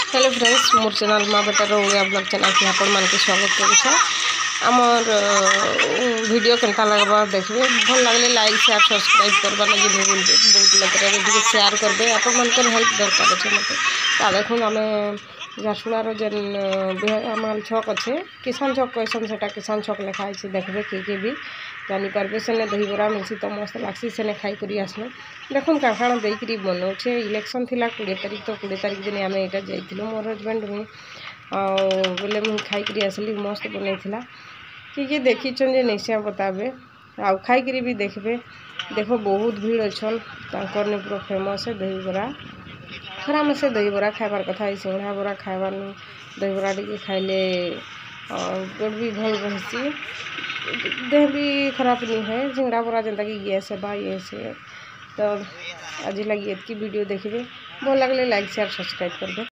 Hello friends, मोर channel माँ बेटार Odia blog channel के आपण मान के स्वागत करुछे। आमर वीडियो केनता लगबा देखबे, भल लागले लाइक शेयर सब्सक्राइब करबा लगे नहीं भूलबे। बहुत मात्रा में शेयर करबे, आपण मन के हेल्प दरकार अछि मते। ता देखुन आमे झारसुलार जेन आमार छक अच्छे किसान छक कहसन, सेटा किसान छक लेखा है। देखबे के भी जानी पारबे। सेने दही बरा मिलसी तो मस्त लागसी, सेने खाई करी आसनु। देखुन काकाण देकरी बनाऊे। इलेक्शन थिला 20 तारिख, तो 20 तारिख दिन आम यहाँ जाइलु मोर हजबैंड मुई बोले मुई खाई करी आसली। मस्त बनई थिला। किए देखी जे निश्चय बताबे आ खाई करी भी देखबे। देखो बहुत भीड़ अच्छन, तांकर ने पूरा फेमस है दही बरा। खरा में से दही बरा खाइबार कथा, सिंगड़ा बरा खाइबार दही बरा टी खाइले पेट भी भल रही, देह भी खराब नहीं है। सिंगड़ा बरा जनता कि गैस है बा ये से। तो आज लगी एतकी वीडियो देखिए, भल लगले लाइक शेयर सब्सक्राइब करबे।